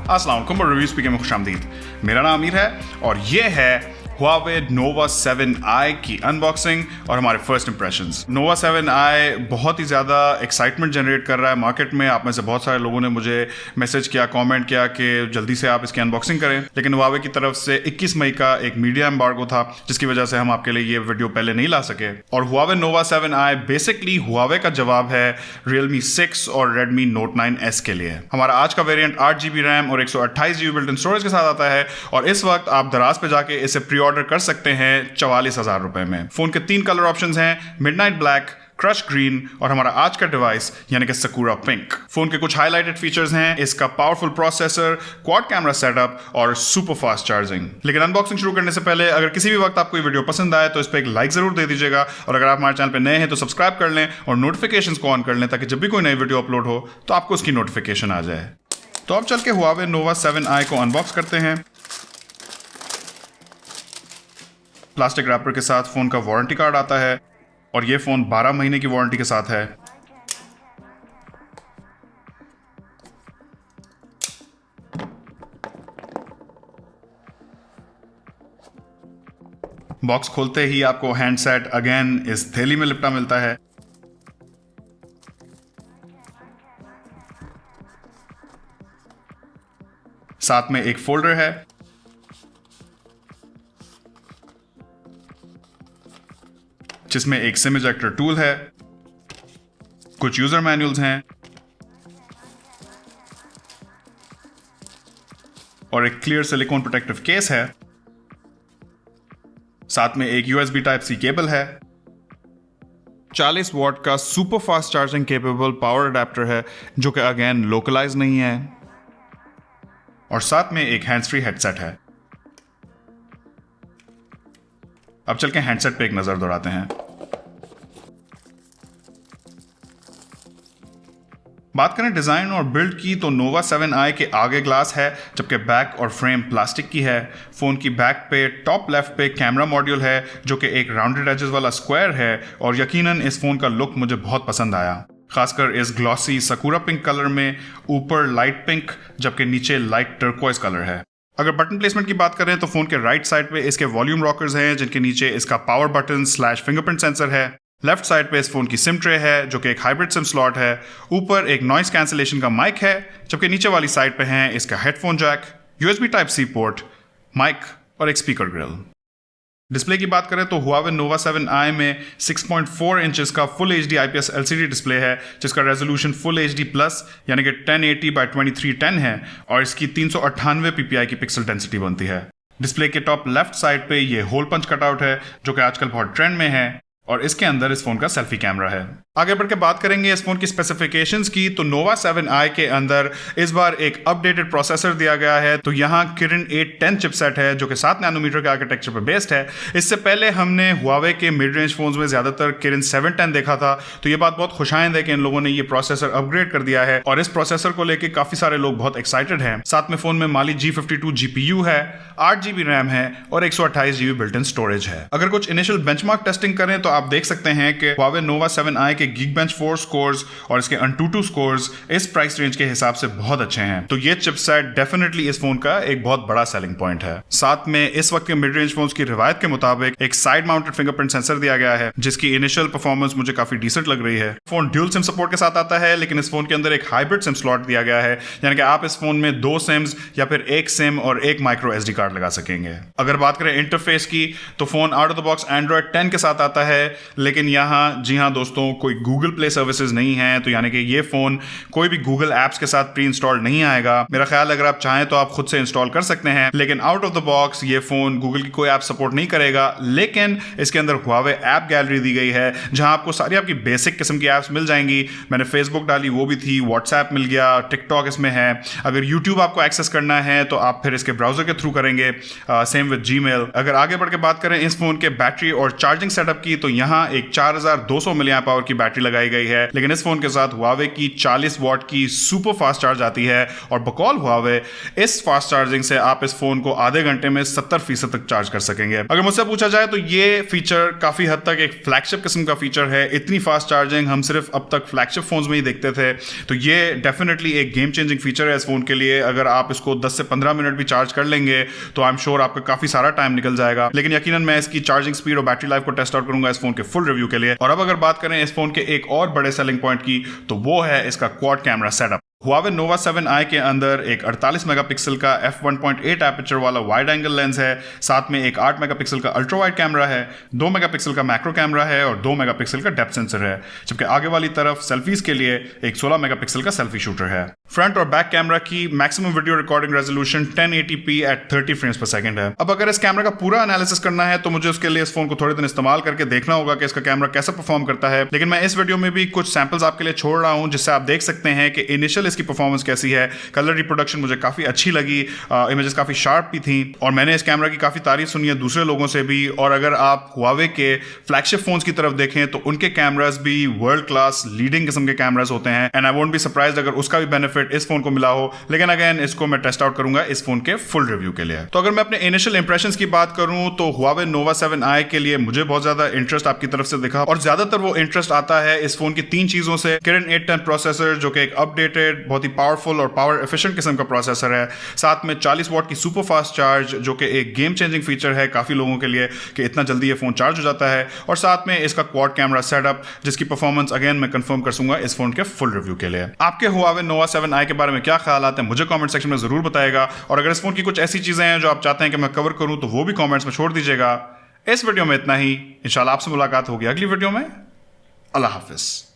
अस्सलाम वालेकुम और रिव्यू स्पीकर में खुशामदीद। मेरा नाम आमिर है और ये है Huawei Nova 7i की अनबॉक्सिंग और हमारे फर्स्ट इंप्रेशंस। Nova 7i बहुत ही ज़्यादा एक्साइटमेंट जनरेट कर रहा है मार्केट में। आप में से बहुत सारे लोगों ने मुझे मैसेज किया, कमेंट किया कि जल्दी से आप इसकी अनबॉक्सिंग करें, लेकिन Huawei की तरफ से 21 मई का एक मीडिया एम्बार्गो था जिसकी वजह से हम आपके लिए ये वीडियो पहले नहीं ला सके। और Huawei Nova 7i basically Huawei का जवाब है Realme 6 और Redmi Note 9s के लिए। हमारा आज का वेरिएंट 8GB रैम और 128GB बिल्ट इन स्टोरेज के साथ आता है और इस वक्त आप दराज पे जाके इसे प्री ऑर्डर कर सकते हैं 44,000 रुपए में। फोन के 3 कलर ऑप्शंस हैं, मिडनाइट ब्लैक, क्रश ग्रीन और हमारा आज का डिवाइस यानी कि सकूरा पिंक। फोन के कुछ हाईलाइटेड फीचर्स हैं इसका powerful processor, quad camera setup और सुपर फास्ट चार्जिंग। लेकिन अनबॉक्सिंग शुरू करने से पहले अगर किसी भी वक्त आपको ये वीडियो पसंद आए तो इस पर एक लाइक जरूर दे दीजिएगा और अगर आप हमारे चैनल पर नए हैं तो सब्सक्राइब कर लें और नोटिफिकेशंस को ऑन कर लें ताकि जब भी कोई नई वीडियो अपलोड हो तो आपको उसकी नोटिफिकेशन आ जाए। तो अब चल के Huawei Nova 7i को अनबॉक्स करते हैं। प्लास्टिक रैपर के साथ फोन का वारंटी कार्ड आता है और ये फोन 12 महीने की वारंटी के साथ है। बॉक्स खोलते ही आपको हैंडसेट अगेन इस थैली में लिपटा मिलता है। साथ में एक फोल्डर है जिसमें एक सिम इजेक्टर टूल है, कुछ यूजर मैनुअल्स हैं और एक क्लियर सिलिकॉन प्रोटेक्टिव केस है। साथ में एक USB Type-C केबल है, 40 वॉट का super fast charging capable power adapter है जो कि अगेन लोकलाइज नहीं है और साथ में एक हैंड्स फ्री हेडसेट है। अब चल के हैंडसेट पे एक नजर दौड़ाते हैं। बात करें डिजाइन और बिल्ड की तो Nova 7i के आगे ग्लास है जबकि बैक और फ्रेम प्लास्टिक की है। फोन की बैक पे टॉप लेफ्ट पे कैमरा मॉड्यूल है जो कि एक राउंडेड एजेस वाला स्क्वायर है और यकीनन इस फोन का लुक मुझे बहुत पसंद आया, खासकर इस ग्लॉसी सकूरा पिंक कलर में। ऊपर लाइट पिंक जबकि नीचे लाइट टर्कोइज कलर है। अगर बटन प्लेसमेंट की बात करें तो फोन के राइट साइड पे इसके वॉल्यूम रॉकर्स हैं जिनके नीचे इसका पावर बटन / फिंगरप्रिंट सेंसर है। लेफ्ट साइड पे इस फोन की सिम ट्रे है जो कि एक हाइब्रिड सिम स्लॉट है। ऊपर एक नॉइस कैंसिलेशन का माइक है जबकि नीचे वाली साइड पे है इसका headphone jack, USB Type-C port, mic और एक स्पीकर ग्रिल। डिस्प्ले की बात करें तो Huawei Nova 7i में 6.4 इंचेस का full HD IPS LCD display है जिसका रेजोल्यूशन फुल HD प्लस यानी कि 1080x2310 है और इसकी 398 ppi की पिक्सल डेंसिटी बनती है। डिस्प्ले के टॉप लेफ्ट साइड पे ये होल पंच कटआउट है जो कि आजकल बहुत ट्रेंड में है और इसके अंदर इस फोन का सेल्फी कैमरा है। आगे बढ़ के बात करेंगे इस फोन की स्पेसिफिकेशंस की तो Nova 7i के अंदर इस बार एक अपडेटेड प्रोसेसर दिया गया है। तो यहाँ Kirin 810 चिपसेट है जो कि 7 नैनोमीटर के आर्किटेक्चर पर बेस्ड है। इससे पहले हमने Huawei के मिड रेंज फोन्स में ज्यादातर Kirin 710 देखा था, तो ये बात बहुत खुशाइंद है कि इन लोगों ने ये प्रोसेसर अपग्रेड कर दिया है और इस प्रोसेसर को लेकर काफी सारे लोग बहुत एक्साइटेड हैं। साथ में फोन में Mali G52 GPU है, 8GB रैम है और 128GB बिल्ट इन स्टोरेज है। अगर कुछ इनिशियल बेंचमार्क टेस्टिंग करें तो आप देख सकते हैं कि Huawei Nova 7i के Geekbench 4 स्कोर्स और इसके Antutu स्कोर्स इस प्राइस रेंज के हिसाब से बहुत अच्छे हैं, तो ये चिपसेट डेफिनेटली इस फोन का एक बहुत बड़ा सेलिंग पॉइंट है। साथ में इस वक्त के मिड रेंज फोन्स की रिवायत के मुताबिक एक साइड माउंटेड फिंगरप्रिंट सेंसर दिया गया है जिसकी इनिशियल परफॉर्मेंस मुझे काफी डिसेंट लग रही है। फोन ड्यूल सिम सपोर्ट के साथ आता है लेकिन इस फोन के अंदर एक हाइब्रिड सिम स्लॉट दिया गया है यानी कि आप इस फोन में 2 सिम्स या फिर एक सिम और एक माइक्रो SD कार्ड लगा सकेंगे। अगर बात करें इंटरफेस की तो phone out of the box Android 10 के साथ आता है लेकिन यहाँ जी हाँ दोस्तों कोई गूगल प्ले सर्विसेज नहीं है, तो यानी कि ये फोन कोई भी गूगल एप्स के साथ प्री इंस्टॉल्ड नहीं आएगा। मेरा ख्याल अगर आप चाहें तो आप खुद से इंस्टॉल कर सकते हैं लेकिन आउट ऑफ द बॉक्स ये फोन गूगल की कोई ऐप सपोर्ट नहीं करेगा। लेकिन इसके अंदर Huawei ऐप गैलरी दी गई है जहां आपको सारी आपकी बेसिक किस्म की ऐप्स मिल जाएंगी। मैंने फेसबुक डाली वो भी थी, व्हाट्सएप मिल गया, टिकटॉक इसमें है। अगर यूट्यूब आपको एक्सेस करना है तो आप फिर इसके ब्राउजर के थ्रू करेंगे, सेम विद जीमेल। अगर आगे बढ़ के बात करें इस फोन के बैटरी और चार्जिंग सेटअप की तो यहाँ एक 4200 mAh की बैटरी लगाई गई है, लेकिन इस फोन के साथ हुआवे की 40 वॉट की सुपर फास्ट चार्ज आती है और बकौल हुआवे इस फास्ट चार्जिंग से आप इस फोन को आधे घंटे में 70% तक चार्ज कर सकेंगे। अगर मुझसे पूछा जाए तो ये फीचर काफी हद तक एक फ्लैगशिप किस्म का फीचर है। इतनी फास्ट चार्जिंग हम सिर्फ अब तक फ्लैगशिप फोन्स में ही देखते थे, तो ये डेफिनेटली एक गेम चेंजिंग फीचर है इस फोन के लिए। अगर आप इसको 10 से 15 मिनट भी चार्ज कर लेंगे तो आई एम श्योर आपका काफी सारा टाइम निकल जाएगा। लेकिन यकीनन मैं इसकी चार्जिंग स्पीड और बैटरी लाइफ को टेस्ट आउट करूंगा इस फोन के फुल रिव्यू के लिए। और अब अगर बात करें इस फोन के एक और बड़े सेलिंग पॉइंट की, तो वो है इसका quad camera setup. Huawei Nova 7i के अंदर एक 48 मेगापिक्सल का f1.8 एपर्चर वाला वाइड एंगल लेंस है, साथ में एक 8 मेगापिक्सल का अल्ट्रा वाइड कैमरा है, 2 मेगापिक्सल का मैक्रो कैमरा है और 2 मेगापिक्सल का डेप्थ सेंसर है, जबकि आगे वाली तरफ सेल्फीज के लिए एक 16 मेगापिक्सल का सेल्फी शूटर है। फ्रंट और बैक कैमरा की maximum video recording resolution 1080p at 30 frames per second है। अब अगर इस कैमरा का पूरा एनालिसिस करना है तो मुझे उसके लिए इस फोन को थोड़े दिन इस्तेमाल करके देखना होगा कि इसका कैमरा कैसा परफॉर्म करता है, लेकिन मैं इस वीडियो में भी कुछ सैंपल्स आपके लिए छोड़ रहा हूं जिससे आप देख सकते हैं कि इनिशियल इसकी परफॉर्मेंस कैसी है। कलर रिप्रोडक्शन मुझे काफी अच्छी लगी, इमेजेस काफी शार्प भी थी और मैंने इस कैमरा की काफी तारीफ सुनी है दूसरे लोगों से भी। और अगर आप Huawei के फ्लैगशिप फोन्स की तरफ देखें तो उनके कैमरास भी वर्ल्ड क्लास लीडिंग किस्म के कैमरास होते हैं, and I won't be surprised अगर उसका भी बेनिफिट इस फोन को मिला हो। लेकिन अगेन इसको मैं टेस्ट आउट करूंगा इस फोन के फुल रिव्यू के लिए। तो अगर मैं अपने इनिशियल इंप्रेशंस की बात करूं तो Huawei Nova 7i के लिए मुझे बहुत ज्यादा इंटरेस्ट आपकी तरफ से दिखा, और ज्यादातर वो इंटरेस्ट आता है इस फोन की 3 चीजों से। Kirin 810 प्रोसेसर जो कि एक अपडेटेड बहुत ही पावरफुल और पावर एफिशिएंट किस्म का प्रोसेसर है, साथ में 40 वॉट की सुपर फास्ट चार्ज जो कि एक गेम चेंजिंग फीचर है काफी लोगों के लिए कि इतना जल्दी ये फोन चार्ज हो जाता है, और साथ में इसका क्वाड कैमरा सेटअप जिसकी परफॉर्मेंस अगेन मैं कंफर्म कर दूंगा इस फोन के फुल रिव्यू के लिए। आपके Huawei Nova 7i के बारे में क्या ख्याल आते हैं मुझे कमेंट सेक्शन में जरूर बताएगा, और अगर इस फोन की कुछ ऐसी चीजें हैं जो आप चाहते हैं कि मैं कवर करूं तो वो भी कमेंट्स में छोड़ दीजिएगा। इस वीडियो में इतना ही, इंशाल्लाह आपसे मुलाकात होगी अगली वीडियो में। अल्लाह हाफिज।